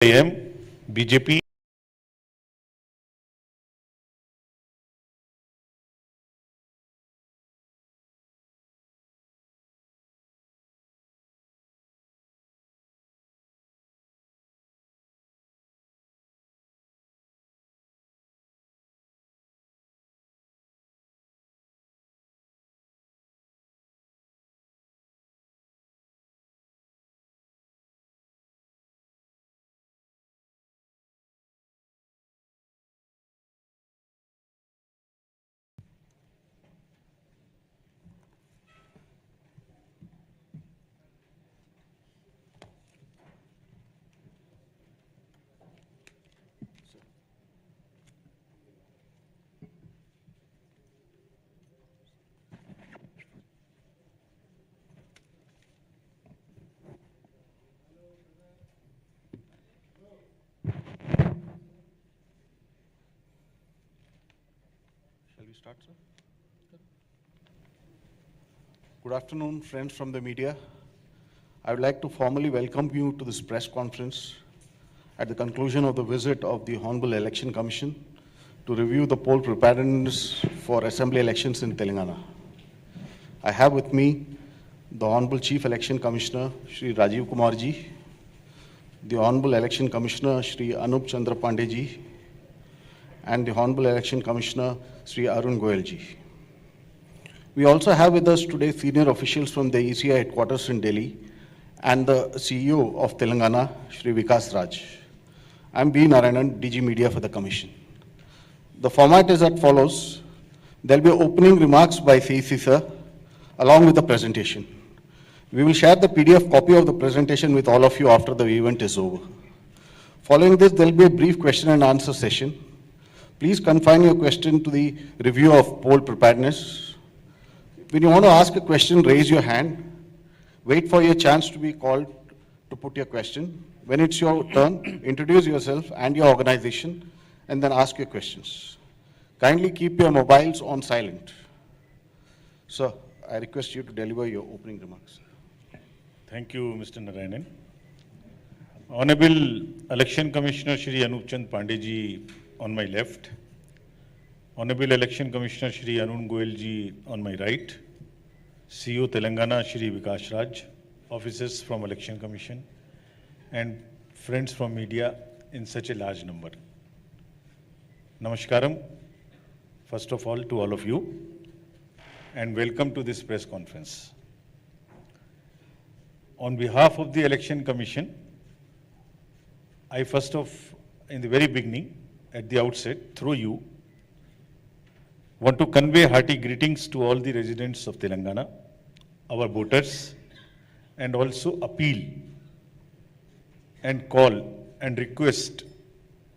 am BJP. Shall we start, sir? Good afternoon, friends from the media. I would like to formally welcome you to this press conference at the conclusion of the visit of the Honorable Election Commission to review the poll preparedness for assembly elections in Telangana. I have with me the Honorable Chief Election Commissioner, Shri Rajiv Kumar ji, the Honorable Election Commissioner, Shri Anup Chandra Pandey ji, and the Honorable Election Commissioner, Shri Arun Goyal ji. We also have with us today senior officials from the ECI headquarters in Delhi and the CEO of Telangana, Shri Vikas Raj. I am B. Narayanan, DG Media for the Commission. The format is as follows. There will be opening remarks by CEC sir, along with the presentation. We will share the PDF copy of the presentation with all of you after the event is over. Following this, there will be a brief question and answer session. Please confine your question to the review of poll preparedness. When you want to ask a question, raise your hand. Wait for your chance to be called to put your question. When it's your turn, introduce yourself and your organization, and then ask your questions. Kindly keep your mobiles on silent. Sir, I request you to deliver your opening remarks. Thank you, Mr. Narayanan. Honorable Election Commissioner Shri Anup Chandra Pandey ji on my left, Honorable Election Commissioner Shri Arun Goyal ji on my right, CEO Telangana Shri Vikas Raj, officers from Election Commission, and friends from media in such a large number. Namaskaram, first of all, to all of you, and welcome to this press conference. On behalf of the Election Commission, I first of, in the very beginning, at the outset, through you, want to convey hearty greetings to all the residents of Telangana, our voters, and also appeal and call and request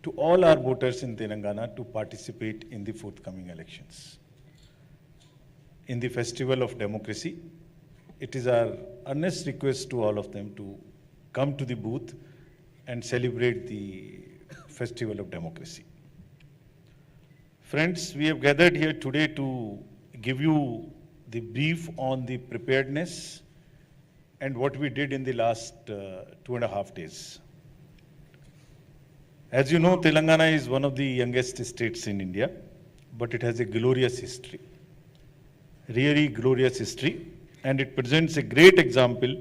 to all our voters in Telangana to participate in the forthcoming elections. In the festival of democracy, it is our earnest request to all of them to come to the booth and celebrate the festival of democracy. Friends, we have gathered here today to give you the brief on the preparedness and what we did in the last 2.5 days. As you know, Telangana is one of the youngest states in India, but it has a glorious history, really glorious history, and it presents a great example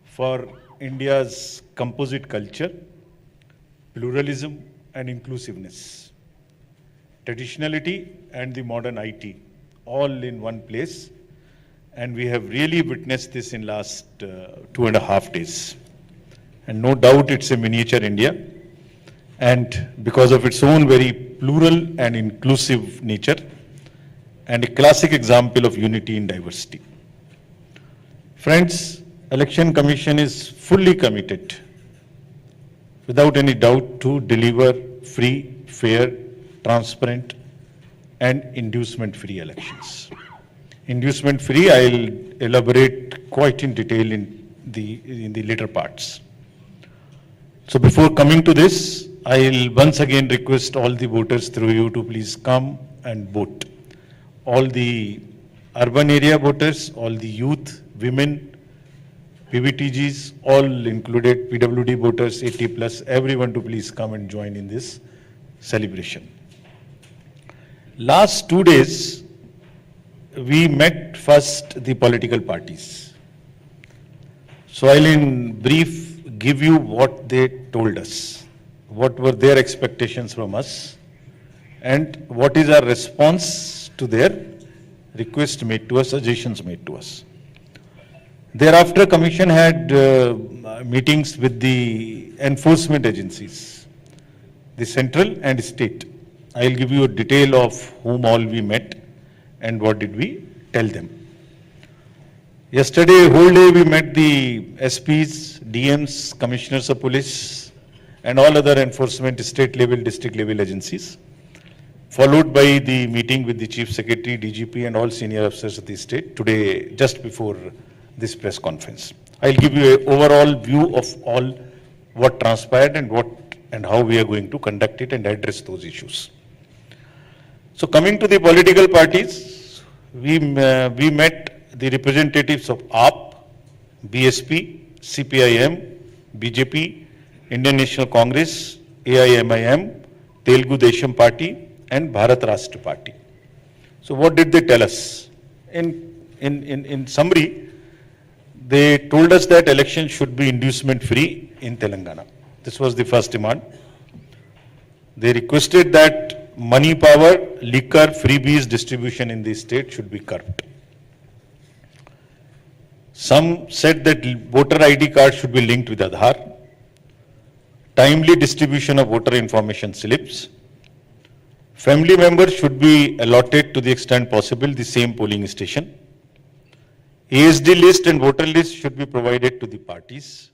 for India's composite culture, pluralism, and inclusiveness. Traditionality and the modern IT, all in one place. And we have really witnessed this in last 2.5 days. And no doubt it's a miniature India. And because of its own very plural and inclusive nature, and a classic example of unity in diversity. Friends, Election Commission is fully committed, without any doubt, to deliver free, fair, transparent, and inducement-free elections. Inducement-free, I'll elaborate quite in detail in the later parts. So before coming to this, I'll once again request all the voters through you to please come and vote. All the urban area voters, all the youth, women, PVTGs, all included, PWD voters, 80 plus, everyone to please come and join in this celebration. Last 2 days, we met first the political parties. So I'll in brief give you what they told us, what were their expectations from us, and what is our response to their request made to us, suggestions made to us. Thereafter, Commission had meetings with the enforcement agencies, the central and state. I'll give you a detail of whom all we met and what did we tell them. Yesterday, whole day we met the SPs, DMs, commissioners of police, and all other enforcement state level, district level agencies, followed by the meeting with the Chief Secretary, DGP, and all senior officers of the state today, just before this press conference. I'll give you an overall view of all what transpired and what and how we are going to conduct it and address those issues. So coming to the political parties, we met the representatives of AAP, BSP, CPIM, BJP, Indian National Congress, AIMIM, Telugu Desam Party, and Bharat Rashtra Party. So what did they tell us? In summary, they told us that election should be inducement free in Telangana. This was the first demand. They requested that money power, liquor, freebies distribution in the state should be curbed. Some said that voter ID card should be linked with Aadhaar, timely distribution of voter information slips, family members should be allotted to the extent possible the same polling station, ASD list and voter list should be provided to the parties,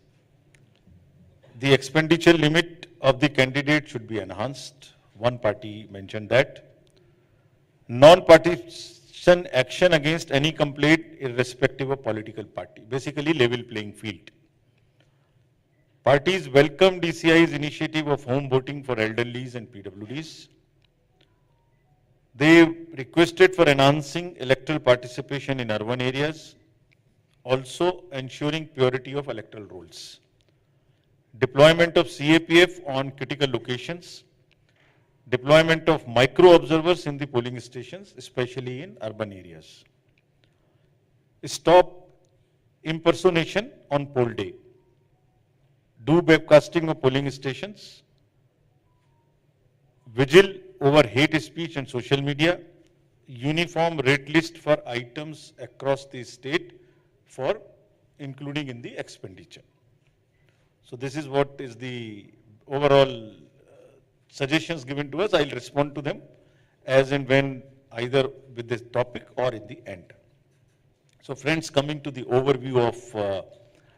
the expenditure limit of the candidate should be enhanced. One party mentioned that. Non-partisan action against any complaint irrespective of political party, basically level playing field. Parties welcomed DCI's initiative of home voting for elderlies and PWDs. They requested for enhancing electoral participation in urban areas, also ensuring purity of electoral rolls. Deployment of CAPF on critical locations, deployment of micro observers in the polling stations, especially in urban areas. Stop impersonation on poll day. Do webcasting of polling stations. Vigil over hate speech and social media. Uniform rate list for items across the state for including in the expenditure. So this is what is the overall suggestions given to us. I'll respond to them as and when, either with this topic or in the end. So friends, coming to the overview of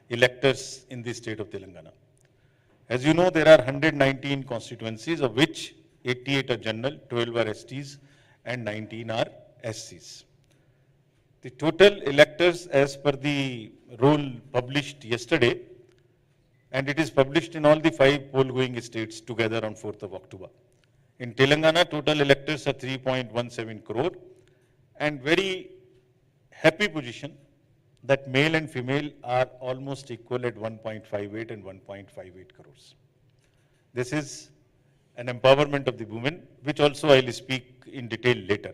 electors in the state of Telangana. As you know, there are 119 constituencies, of which 88 are general, 12 are STs, and 19 are SCs. The total electors as per the roll published yesterday, and it is published in all the 5 poll-going states together on 4th of October. In Telangana, total electors are 3.17 crore, and very happy position that male and female are almost equal at 1.58 and 1.58 crores. This is an empowerment of the women, which also I will speak in detail later.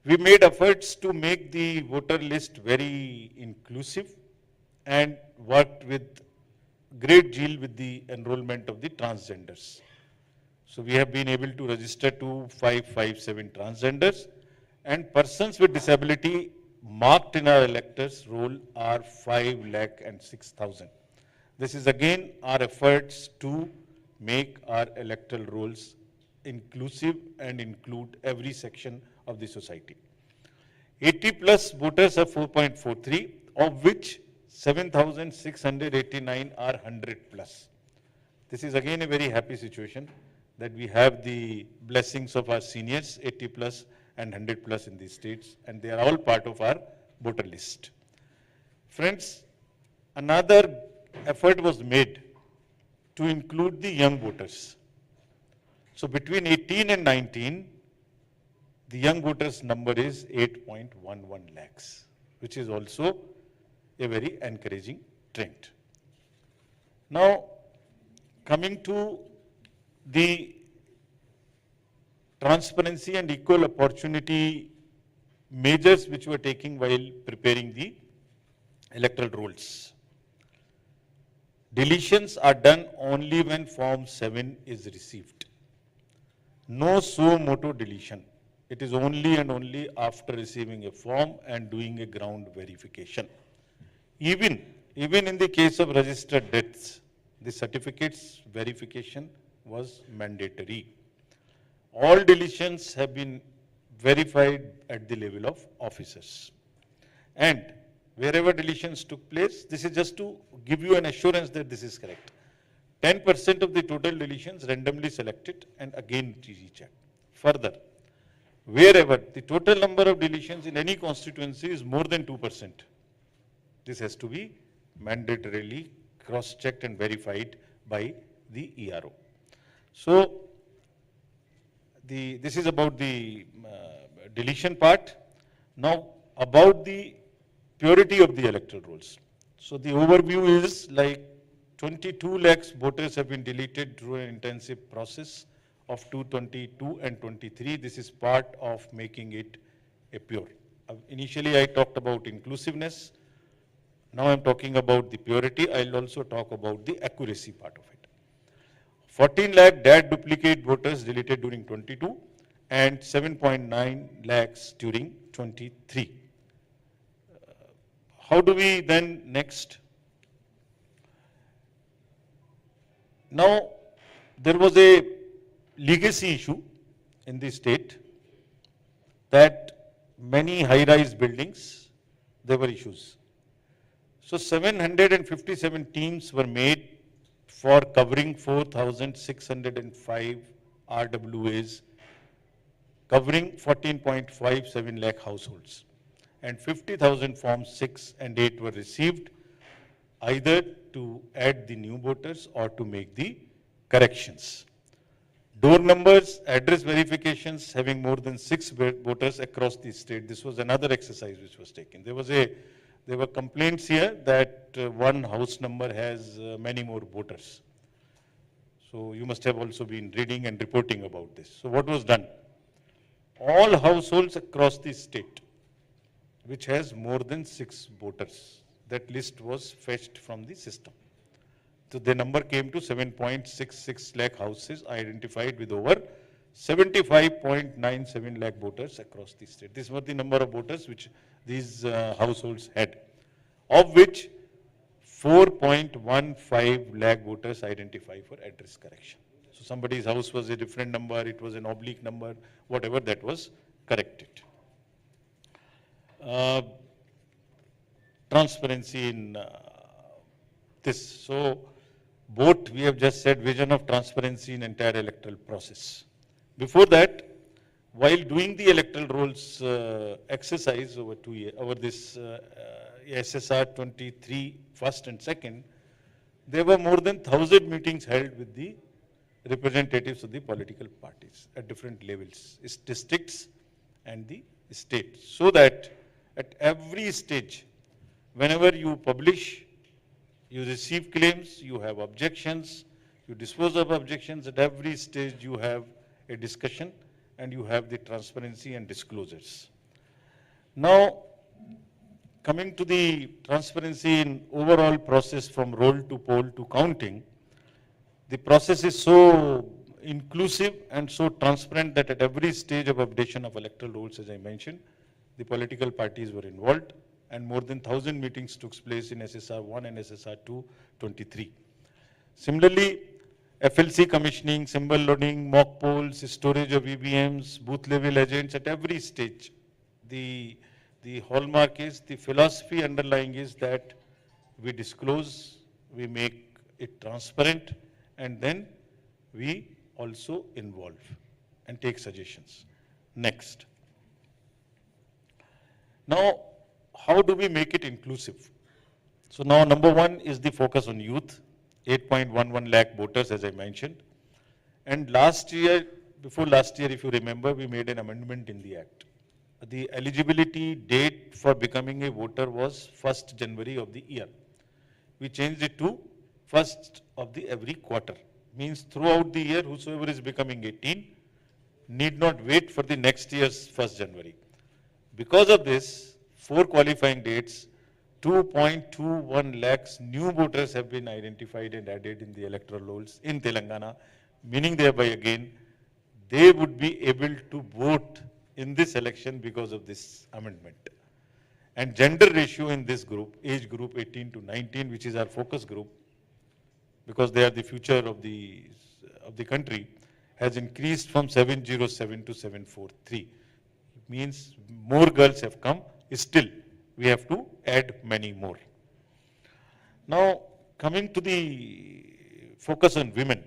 We made efforts to make the voter list very inclusive and worked with great zeal with the enrollment of the transgenders. So we have been able to register 2557 transgenders, and persons with disability marked in our electors roll are 5,06,000. This is again our efforts to make our electoral rolls inclusive and include every section of the society. 80 plus voters are 4.43, of which 7,689 are 100 plus. This is again a very happy situation that we have the blessings of our seniors, 80 plus and 100 plus in these states, and they are all part of our voter list. Friends, another effort was made to include the young voters. So between 18 and 19, the young voters number is 8.11 lakhs, which is also a very encouraging trend. Now, coming to the transparency and equal opportunity measures which were taking while preparing the electoral rolls. Deletions are done only when Form 7 is received. No suo motu deletion. It is only and only after receiving a form and doing a ground verification. Even in the case of registered deaths, the certificates verification was mandatory. All deletions have been verified at the level of officers. And wherever deletions took place, this is just to give you an assurance that this is correct. 10% of the total deletions randomly selected and again rechecked. Further, wherever the total number of deletions in any constituency is more than 2%, this has to be mandatorily cross-checked and verified by the ERO. So, this is about the deletion part. Now, about the purity of the electoral rolls. So, the overview is like 22 lakhs voters have been deleted through an intensive process of 222 and 23. This is part of making it a pure. Initially, I talked about inclusiveness. Now I'm talking about the purity. I'll also talk about the accuracy part of it. 14 lakh DAT duplicate voters deleted during 22 and 7.9 lakhs during 23. How do we then next? Now, there was a legacy issue in the state that many high-rise buildings, there were issues. So 757 teams were made for covering 4,605 RWAs, covering 14.57 lakh households. And 50,000 forms 6 and 8 were received, either to add the new voters or to make the corrections. Door numbers, address verifications having more than 6 voters across the state. This was another exercise which was taken. There were complaints here that one house number has many more voters. So you must have also been reading and reporting about this. So what was done? All households across the state which has more than 6 voters, that list was fetched from the system. So the number came to 7.66 lakh houses identified with over 75.97 lakh voters across the state. These were the number of voters which these households had, of which 4.15 lakh voters identified for address correction. So somebody's house was a different number, it was an oblique number, whatever, that was corrected. Transparency in this. So both, we have just said, vision of transparency in entire electoral process. Before that, while doing the electoral rolls exercise over 2 years, over this SSR 23 first and second, there were more than 1,000 meetings held with the representatives of the political parties at different levels, districts and the state, so that at every stage, whenever you publish, you receive claims, you have objections, you dispose of objections, at every stage you have a discussion and you have the transparency and disclosures. Now, coming to the transparency in overall process from roll to poll to counting, the process is so inclusive and so transparent that at every stage of updation of electoral rolls, as I mentioned, the political parties were involved and more than 1,000 meetings took place in SSR 1 and SSR 2 23. Similarly, FLC commissioning, symbol loading, mock polls, storage of EVMs, booth level agents at every stage. The hallmark is, the philosophy underlying is that we disclose, we make it transparent, and then we also involve and take suggestions. Next. Now, how do we make it inclusive? So now number one is the focus on youth, 8.11 lakh voters, as I mentioned. And last year, before last year, if you remember, we made an amendment in the Act, the eligibility date for becoming a voter was 1st January of the year. We changed it to 1st of the every quarter. Means throughout the year, whosoever is becoming 18 need not wait for the next year's 1st January. Because of this, 4 qualifying dates, 2.21 lakhs new voters have been identified and added in the electoral rolls in Telangana, meaning thereby again, they would be able to vote in this election because of this amendment. And gender ratio in this group, age group 18 to 19, which is our focus group, because they are the future of the country, has increased from 707 to 743. It means more girls have come. Still, we have to add many more. Now, coming to the focus on women.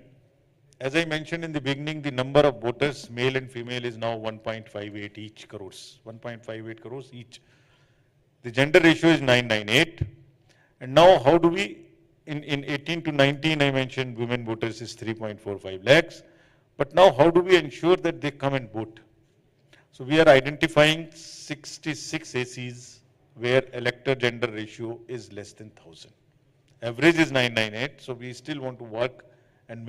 As I mentioned in the beginning, the number of voters, male and female, is now 1.58 each crores, 1.58 crores each. The gender ratio is 998. And now how do we, in 18 to 19, I mentioned women voters is 3.45 lakhs. But now how do we ensure that they come and vote? So we are identifying 66 ACs where elector gender ratio is less than 1,000. Average is 998, so we still want to work and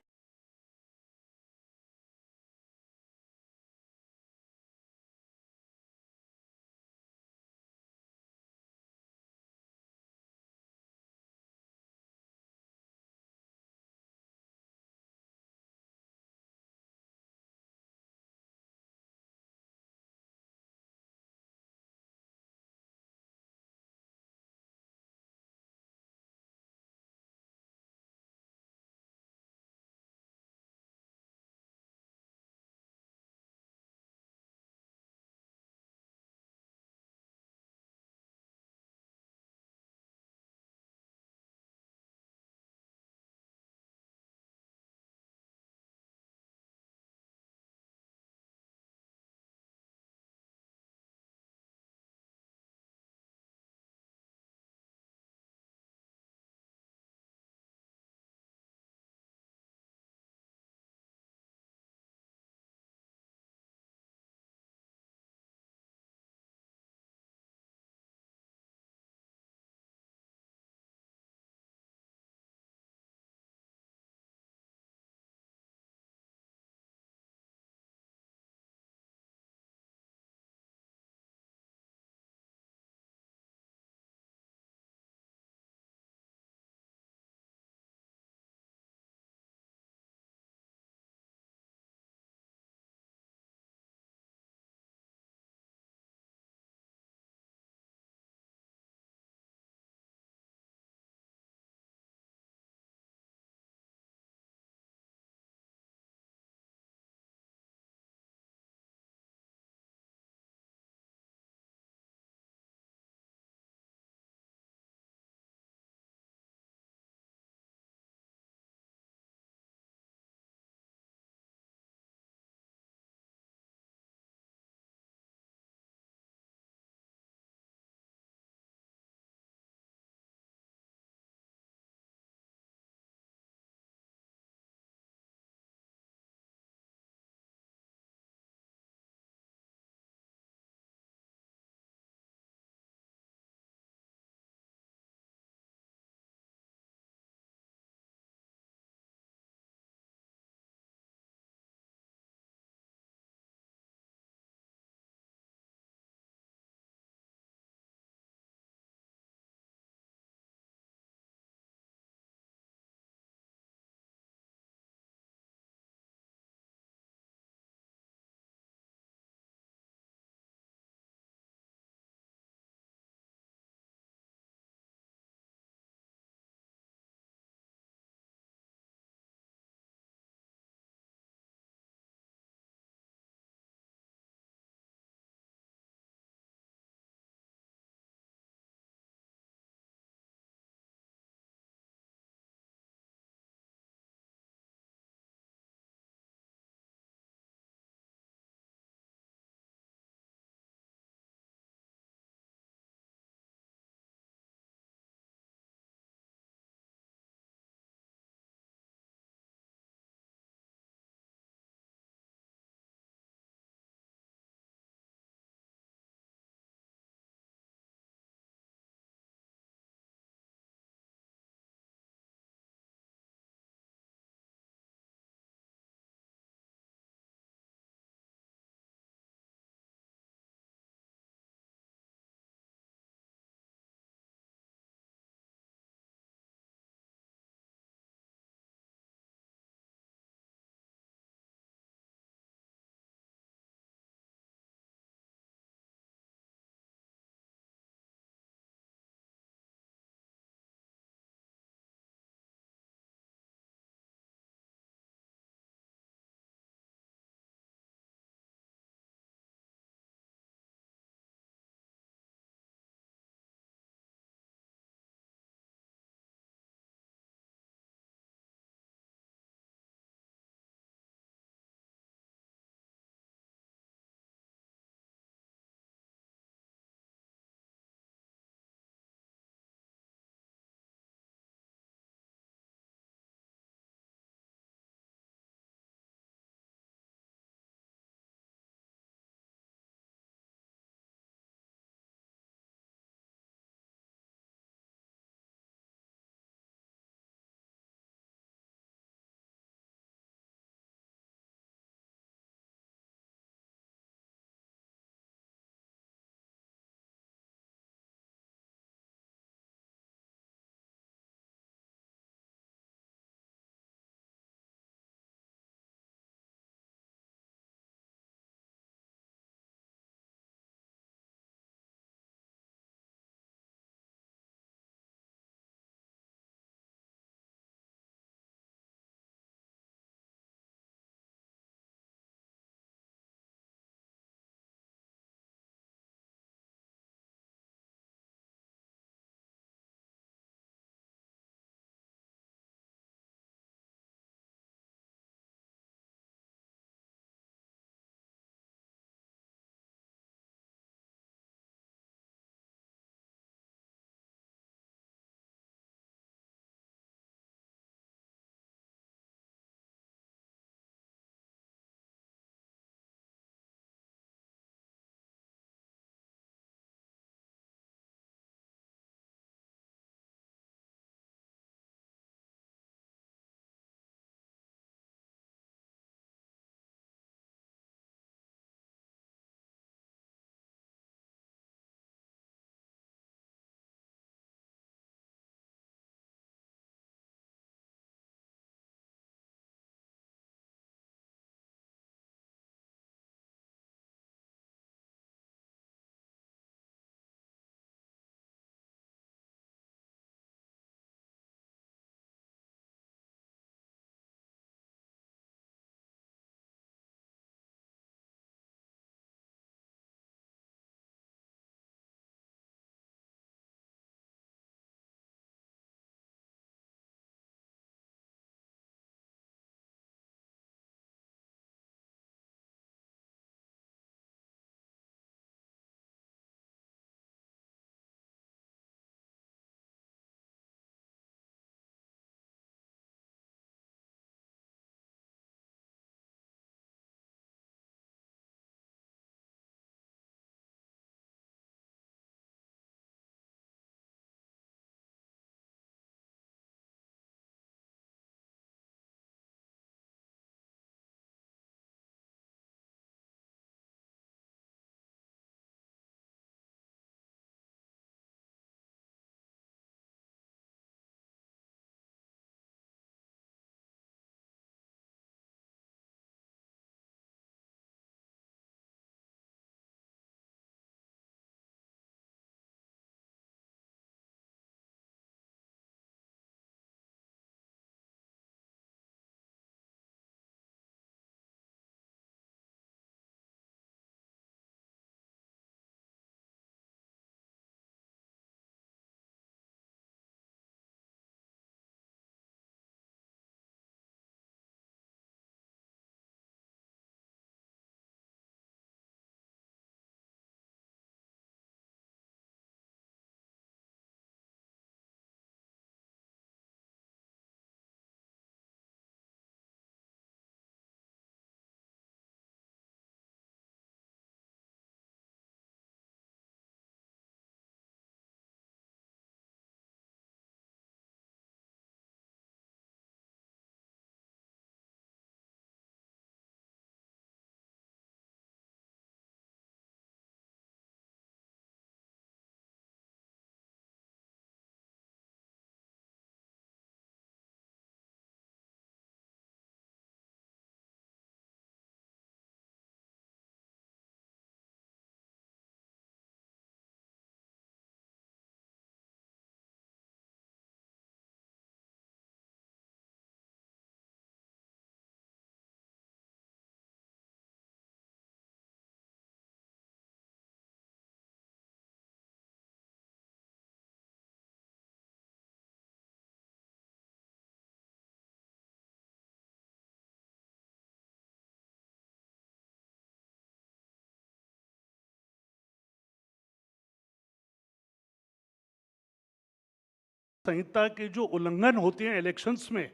संहिता के जो उल्लंघन होते हैं elections में,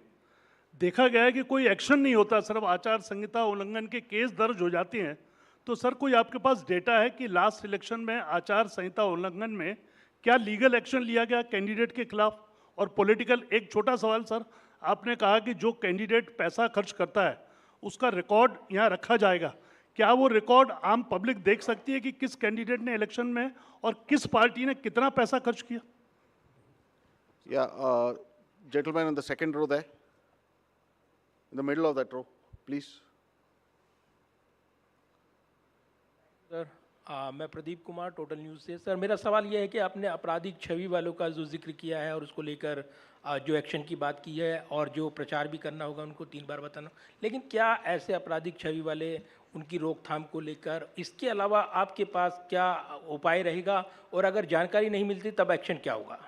देखा गया है कि कोई एक्शन नहीं होता, सिर्फ आचार संहिता उल्लंघन के केस दर्ज हो जाते हैं। तो सर, कोई आपके पास डेटा है कि लास्ट इलेक्शन में आचार संहिता उल्लंघन में क्या लीगल एक्शन लिया गया कैंडिडेट के खिलाफ? और पॉलिटिकल, एक छोटा सवाल सर, आपने कहा कि जो कैंडिडेट पैसा खर्च करता है उसका रिकॉर्ड यहाँ रखा जाएगा, क्या वो रिकॉर्ड आम पब्लिक देख सकती है कि किस कैंडिडेट ने इलेक्शन में और किस पार्टी ने कितना पैसा खर्च किया? Yeah, gentleman in the second row there, in the middle of that row, please. Sir, मैं प्रदीप कुमार, टोटल न्यूज़ से। सर, मेरा सवाल यह है कि आपने आपराधिक छवि वालों का जो जिक्र किया है और उसको लेकर जो एक्शन की बात की है और जो प्रचार भी करना होगा उनको 3 बार बताना, लेकिन क्या ऐसे आपराधिक छवि वाले, उनकी रोकथाम को लेकर इसके अलावा आपके पास क्या उपाय रहेगा, और अगर जानकारी नहीं मिलती तब एक्शन क्या होगा?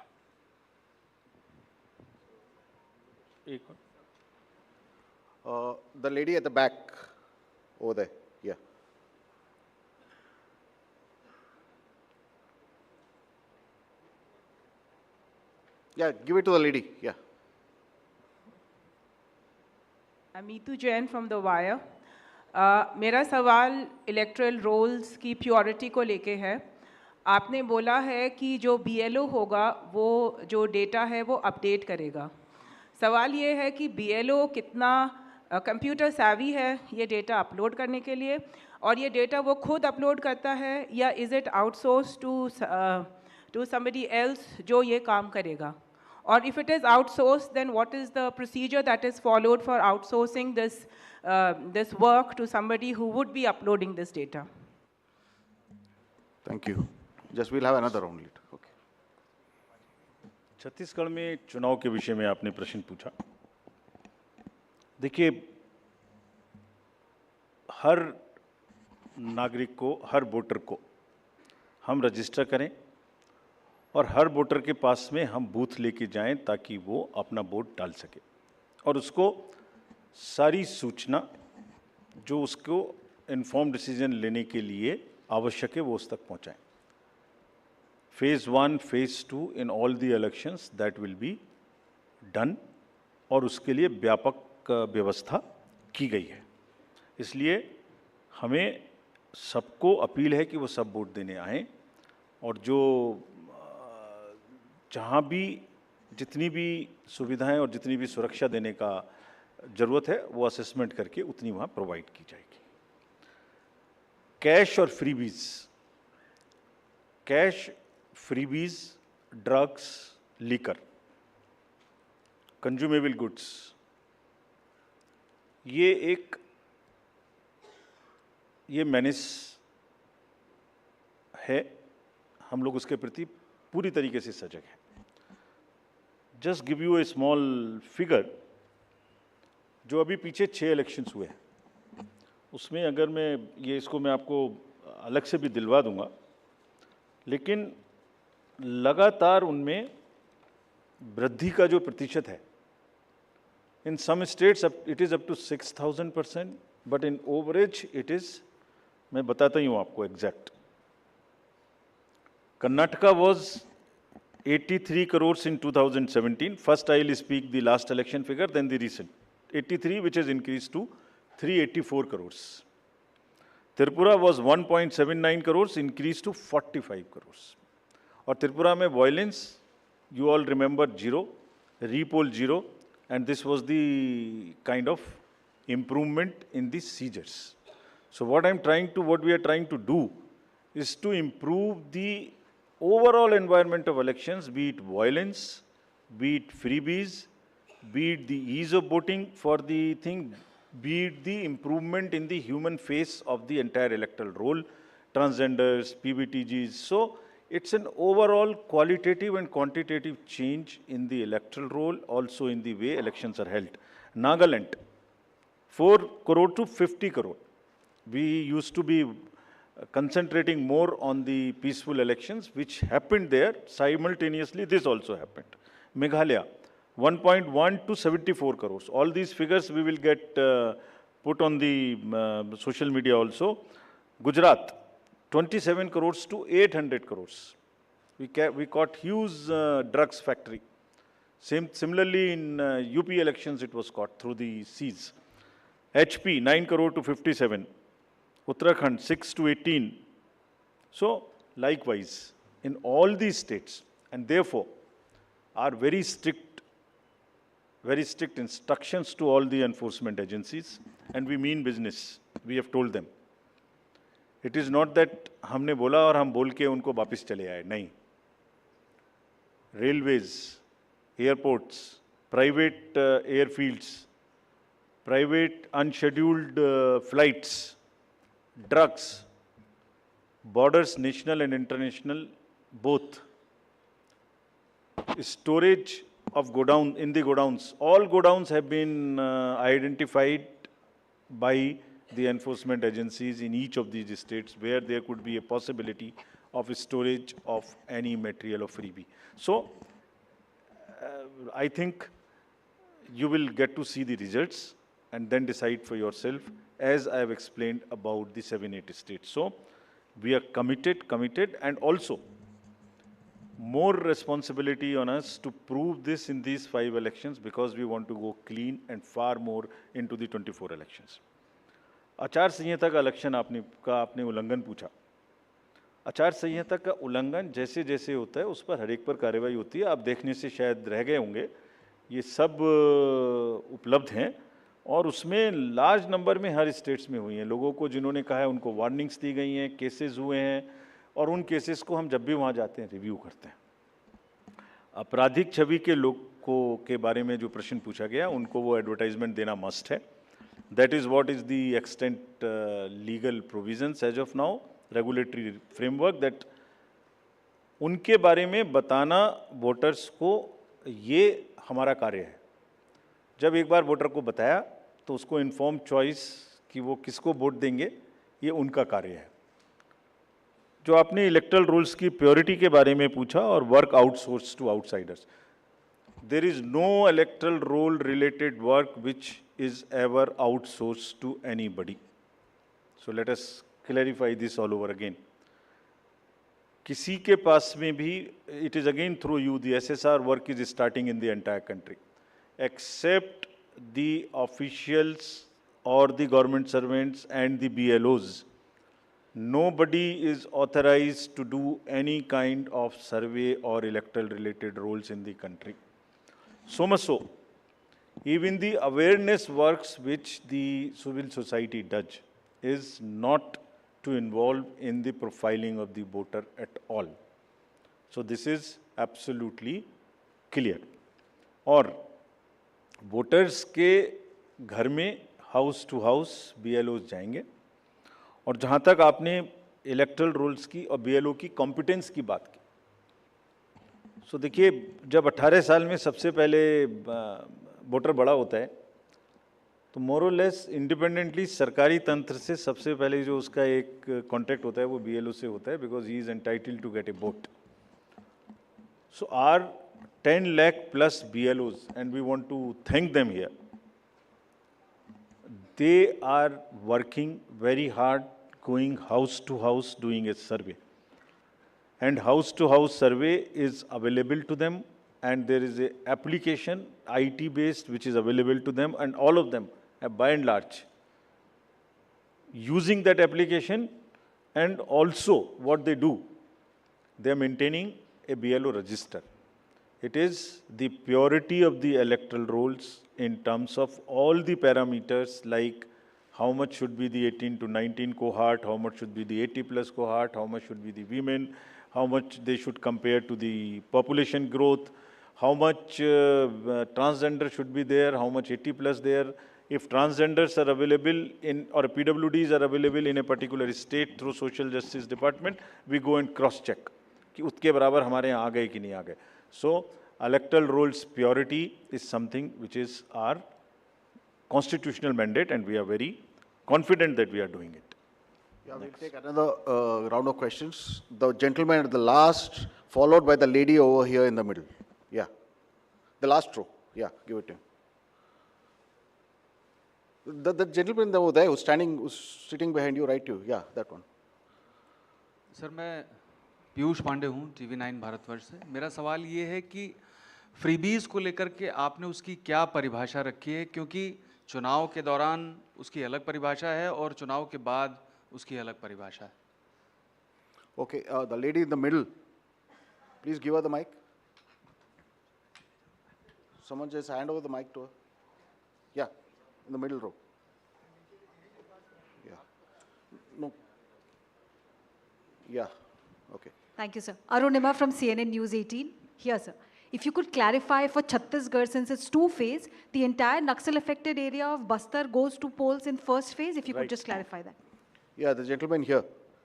The lady at the back, over there, yeah. Yeah, give it to the lady, yeah. Amitu Jain from The Wire. मेरा सवाल इलेक्ट्रल रोल्स की प्योरिटी को लेके है। आपने बोला है कि जो BLO होगा वो जो डेटा है वो अपडेट करेगा। सवाल ये है कि BLO कितना कंप्यूटर savvy है ये डेटा अपलोड करने के लिए, और ये डेटा वो खुद अपलोड करता है या is it outsource to somebody else जो ये काम करेगा? Or if it is outsourced, then what is the procedure that is followed for outsourcing this work to somebody who would be uploading this data? Thank you. Just we'll have another round later. Okay. Chhattisgarh में चुनाव के विषय में आपने प्रश्न पूछा। देखिए, हर नागरिक को, हर वोटर को हम रजिस्टर करें और हर वोटर के पास में हम बूथ लेके जाएं ताकि वो अपना वोट डाल सके और उसको सारी सूचना जो उसको इन्फॉर्म डिसीजन लेने के लिए आवश्यक है वो उस तक पहुंचाएं। Phase 1, phase 2 in all the elections that will be done, और उसके लिए व्यापक व्यवस्था की गई है। इसलिए हमें सबको अपील है कि वो सब वोट देने आएँ, और जो जहाँ भी जितनी भी सुविधाएं और जितनी भी सुरक्षा देने का ज़रूरत है वो असेसमेंट करके उतनी वहाँ प्रोवाइड की जाएगी। कैश और freebies, cash, freebies, drugs, liquor, consumable goods, ये मेनेस है। हम लोग उसके प्रति पूरी तरीके से सजग हैं। Just give U A small figure, जो अभी पीछे 6 इलेक्शंस हुए हैं उसमें अगर मैं आपको अलग से भी दिलवा दूंगा, लेकिन लगातार उनमें वृद्धि का जो प्रतिशत है, in some states it is up to 6000%, but in average it is, मैं बताता ही हूँ आपको exact. Karnataka was 83 crores in 2017. First, I will speak the last election figure, then the recent. 83, which has increased to 384 crores. Tripura was 1.79 crores, increased to 45 crores. और त्रिपुरा में violence, you all remember, 0, repoll 0, and this was the kind of improvement in the seizures. So what we are trying to do is to improve the overall environment of elections, be it violence, be it freebies, be it the ease of voting for the thing, be it the improvement in the human face of the entire electoral roll, transgenders, PBTGs. So it's an overall qualitative and quantitative change in the electoral roll, also in the way elections are held. Nagaland, 4 crore to 50 crore. We used to be concentrating more on the peaceful elections which happened there. Simultaneously, this also happened. Meghalaya, 1.1 to 74 crores. All these figures we will get put on the social media also. Gujarat, 27 crores to 800 crores. We caught huge drugs factory. Similarly, in UP elections, it was caught through the seas. HP 9 crore to 57, Uttarakhand 6 to 18. So, likewise, in all these states, and therefore, are very strict instructions to all the enforcement agencies, and we mean business. We have told them. It is not that हमने बोला और हम बोल के उनको वापस चले आए, नहीं. Railways, airports, private airfields, private unscheduled flights, drugs, borders, national and international, both. Storage of godown, in the godowns. All godowns have been identified by the enforcement agencies in each of these states where there could be a possibility of storage of any material of freebie. So, I think you will get to see the results and then decide for yourself, as I have explained about the 7-8 states. So, we are committed, and also more responsibility on us to prove this in these 5 elections, because we want to go clean and far more into the 24 elections. आचार संहिता का election आपने उल्लंघन पूछा. आचार संहिता का उल्लंघन जैसे जैसे होता है उस पर हर एक पर कार्रवाई होती है. आप देखने से शायद रह गए होंगे, ये सब उपलब्ध हैं और उसमें लार्ज नंबर में हर स्टेट्स में हुई हैं. लोगों को जिन्होंने कहा है उनको वार्निंग्स दी गई हैं, केसेस हुए हैं, और उन केसेस को हम जब भी वहाँ जाते हैं रिव्यू करते हैं. आपराधिक छवि के लोगों के बारे में जो प्रश्न पूछा गया, उनको वो एडवर्टाइजमेंट देना मस्ट है. That is what is the extent legal provisions as of now, regulatory framework, that उनके बारे में बताना वोटर्स को, ये हमारा कार्य है. जब एक बार वोटर को बताया तो उसको इन्फॉर्म चॉइस कि वो किसको वोट देंगे, ये उनका कार्य है. जो आपने इलेक्टरल रूल्स की प्योरिटी के बारे में पूछा और work outsource to outsiders, there is no electoral roll related work which is ever outsourced to anybody. So let us clarify this all over again. किसी के पास में भी, it is again through you, the SSR work is starting in the entire country, except the officials or the government servants and the BLOs. Nobody is authorized to do any kind of survey or electoral related roles in the country. So much so, even the awareness works which the civil society does is not to involve in the profiling of the voter at all. So this is absolutely clear. और voters के घर में house to house BLOs जाएंगे. और जहाँ तक आपने electoral roles की और BLO की कॉम्पिटेंस की बात की, सो देखिए, जब 18 साल में सबसे पहले वोटर बड़ा होता है तो मोर और लेस इंडिपेंडेंटली सरकारी तंत्र से सबसे पहले जो उसका एक कॉन्टैक्ट होता है वो BLO से होता है, because he is entitled to get a vote. So are 10 lakh plus BLOs, and we want to thank them here. They are working very hard, going house to house, doing a survey. And house to house survey is available to them, and there is a application IT based which is available to them, and all of them by and large using that application. And also what they do, they are maintaining a BLO register. It is the purity of the electoral rolls in terms of all the parameters, like how much should be the 18 to 19 cohort, how much should be the 80 plus cohort, how much should be the women, how much they should compare to the population growth, how much transgender should be there, how much 80 plus there. If transgenders are available in, or PWDs are available in a particular state through Social Justice Department, we go and cross check कि उसके बराबर हमारे यहाँ आ गए कि नहीं आ गए. So electoral rolls purity is something which is our constitutional mandate, and we are very confident that we are doing it. Yeah, we'll take another round of questions. The gentleman at the last, followed by the lady over here in the middle. Yeah, the last row. Yeah, give it to him. The gentleman over there who's standing, who's sitting behind you, right? You, yeah, that one. Sir, मैं पीयूष पांडे हूँ, TV9 Bharatvarsh से. मेरा सवाल ये है कि freebies को लेकर के आपने उसकी क्या परिभाषा रखी है, क्योंकि चुनाव के दौरान उसकी अलग परिभाषा है और चुनाव के बाद उसकी अलग परिभाषा है? Okay, the lady in the middle, please give her the mic. Someone just hand over the mic to her. Yeah, in the middle row. Yeah. No. Yeah, okay. Thank you, sir. Arunima from CNN News 18. Here, sir. If you could clarify for Chhattisgarh, since it's two-phase, the entire Naxal-affected area of Bastar goes to polls in first phase, if you could just clarify that. Yeah, the gentleman here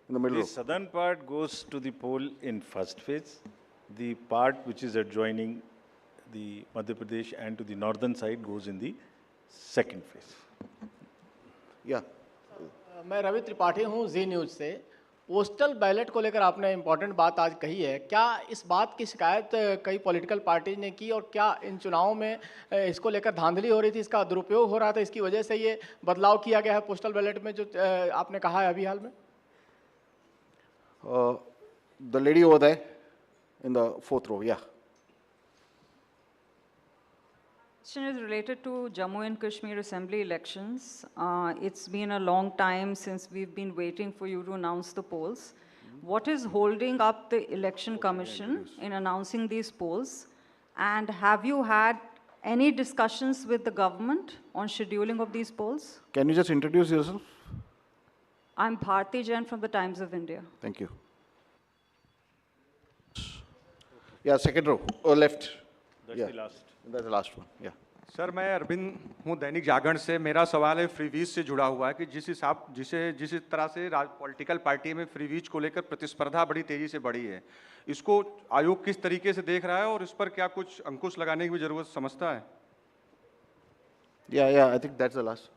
in the middle The row. southern part goes to the poll in first phase. The part which is adjoining the Madhya Pradesh and to the northern side goes in the second phase. Yeah. मैं रवि त्रिपाठी हूँ जी news से। Postal ballot को लेकर आपने important बात आज कही है, क्या इस बात की शिकायत कई पॉलिटिकल पार्टी ने की और क्या इन चुनावों में इसको लेकर धांधली हो रही थी, इसका दुरुपयोग हो रहा था, इसकी वजह से ये बदलाव किया गया है पोस्टल बैलेट में जो आपने कहा है अभी हाल में? The lady over there in the fourth row, yeah. Question is related to Jammu and Kashmir Assembly elections. It's been a long time since we've been waiting for you to announce the polls. What is holding up the Election Commission in announcing these polls? And have you had any discussions with the government on scheduling of these polls? Can you just introduce yourself? I'm Bharti Jain from the Times of India. Thank you. Yeah, second row, or left. That's Yeah. the last. That's the last one, yeah. Sir, मैं अरविंद हूँ दैनिक जागरण से। मेरा सवाल है freebies से जुड़ा हुआ है कि जिस तरह से पॉलिटिकल पार्टी में फ्रीवीज को लेकर प्रतिस्पर्धा बड़ी तेजी से बढ़ी है, इसको आयोग किस तरीके से देख रहा है और इस पर क्या कुछ अंकुश लगाने की जरूरत समझता है? Yeah, I think that's the last.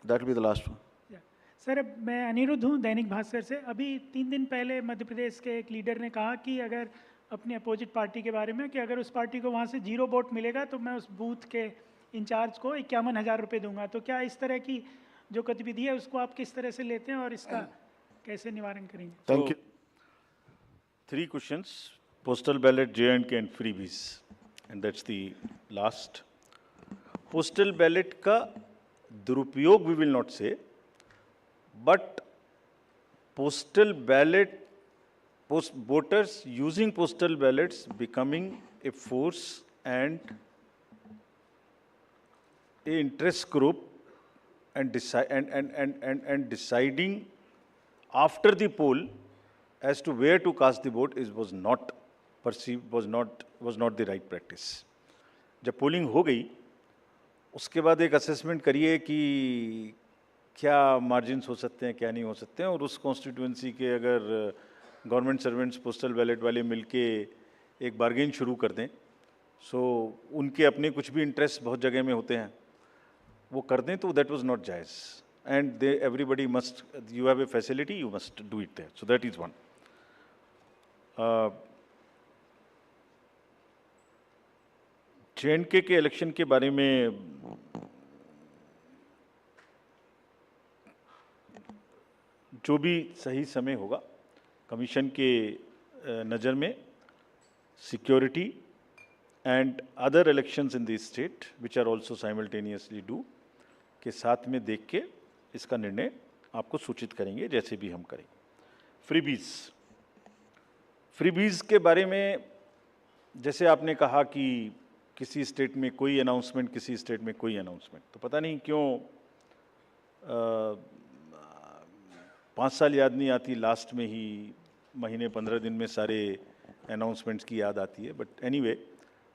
That will be the last one. Sir, मैं अनिरुद्ध हूँ दैनिक भास्कर से। अभी 3 दिन पहले मध्य प्रदेश के एक लीडर ने कहा कि अगर अपनी अपोजिट पार्टी के बारे में कि अगर उस पार्टी को वहाँ से 0 वोट मिलेगा तो मैं उस बूथ के इंचार्ज को 51,000 रुपये दूंगा। तो क्या इस तरह की जो गतिविधि है उसको आप किस तरह से लेते हैं और इसका कैसे निवारण करेंगे? Thank you. 3 questions: postal ballot, J&K and freebies, and that's the last. Postal ballot का दुरुपयोग we will not say, but postal ballot, voters using postal ballots becoming a force and a interest group and deciding after the poll as to where to cast the vote was not perceived, was not the right practice. जब polling हो गई उसके बाद एक assessment करिए कि क्या margins हो सकते हैं, क्या नहीं हो सकते हैं, और उस कॉन्स्टिट्यूएंसी के अगर गवर्नमेंट सर्वेंट्स पोस्टल बैलेट वाले मिलके एक बार्गेन शुरू कर दें, सो उनके अपने कुछ भी इंटरेस्ट बहुत जगह में होते हैं, वो कर दें, तो दैट वाज नॉट जायज़, and they everybody must, you have a facility, you must do it there, so that is one. J&K के इलेक्शन के बारे में जो भी सही समय होगा, कमीशन के नज़र में security and other elections in the state which are also simultaneously due के साथ में देख के इसका निर्णय आपको सूचित करेंगे, जैसे भी हम करेंगे. फ्रीबीज के बारे में जैसे आपने कहा कि किसी स्टेट में कोई अनाउंसमेंट, किसी स्टेट में कोई अनाउंसमेंट, तो पता नहीं क्यों 5 साल याद नहीं आती, लास्ट में ही महीने 15 दिन में सारे अनाउंसमेंट्स की याद आती है. But anyway,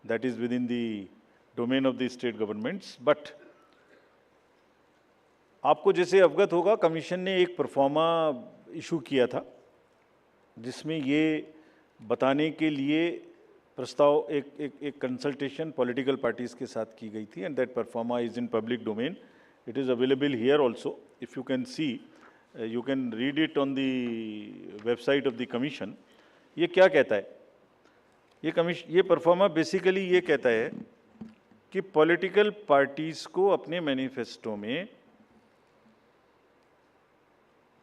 that is with in the domain of the state governments. But आपको जैसे अवगत होगा, कमीशन ने एक परफॉर्मा इशू किया था जिसमें ये बताने के लिए प्रस्ताव एक कंसल्टेशन पॉलिटिकल पार्टीज़ के साथ की गई थी, and that pro forma is in public domain. It is available here also. If you can see, you can read it on the website of the commission. ये क्या कहता है? ये परफॉर्मा बेसिकली ये कहता है कि पॉलिटिकल पार्टीज को अपने मैनिफेस्टो में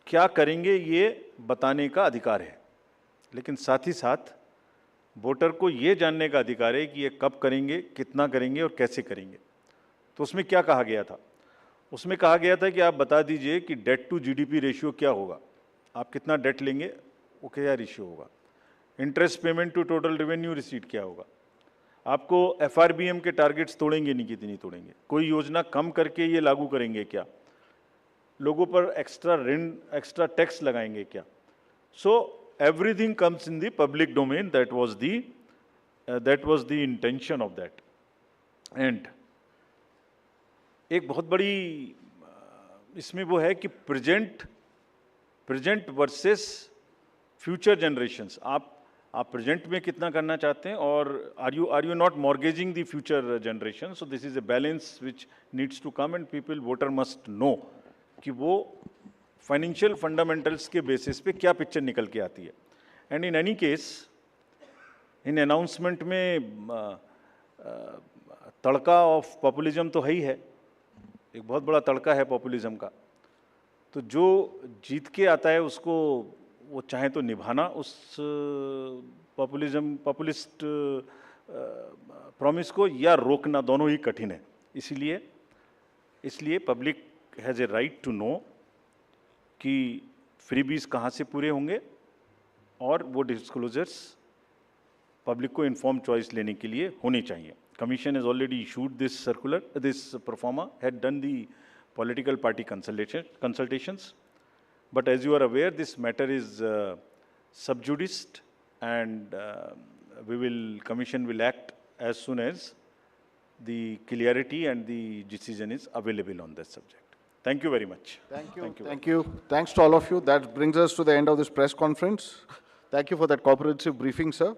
क्या करेंगे ये बताने का अधिकार है, लेकिन साथ ही साथ वोटर को ये जानने का अधिकार है कि ये कब करेंगे, कितना करेंगे और कैसे करेंगे। तो उसमें क्या कहा गया था? उसमें कहा गया था कि आप बता दीजिए कि डेट टू जीडीपी रेशियो क्या होगा, आप कितना डेट लेंगे, वो क्या रेशियो होगा, interest payment to total revenue receipt क्या होगा, आपको एफआरबीएम के टारगेट्स तोड़ेंगे नहीं, कितनी तोड़ेंगे, कोई योजना कम करके ये लागू करेंगे क्या, लोगों पर एक्स्ट्रा ऋण, एक्स्ट्रा टैक्स लगाएंगे क्या। सो everything comes in the public domain. That was the intention of that. And एक बहुत बड़ी इसमें वो है कि प्रेजेंट वर्सेस फ्यूचर जनरेशंस। आप प्रेजेंट में कितना करना चाहते हैं और are you not mortgaging the future generation. So this is a balance which needs to come and people voter must know कि वो फाइनेंशियल फंडामेंटल्स के बेसिस पे क्या पिक्चर निकल के आती है। And in any case in announcement में तड़का ऑफ पॉपुलिज्म तो है ही है, एक बहुत बड़ा तड़का है पॉपुलिज्म का। तो जो जीत के आता है उसको वो चाहे तो निभाना उस पॉपुलिस्ट प्रॉमिस को, या रोकना, दोनों ही कठिन है। इसलिए public has a right to know कि फ्रीबीज कहाँ से पूरे होंगे और वो डिस्क्लोजर्स पब्लिक को इन्फॉर्म चॉइस लेने के लिए होनी चाहिए। Commission has already issued this circular, this proforma, had done the political party consultations. But as you are aware, this matter is sub judice, and Commission will act as soon as the clarity and the decision is available on this subject. Thank you very much. Thank you. Thanks to all of you. That brings us to the end of this press conference. Thank you for that comprehensive briefing, sir.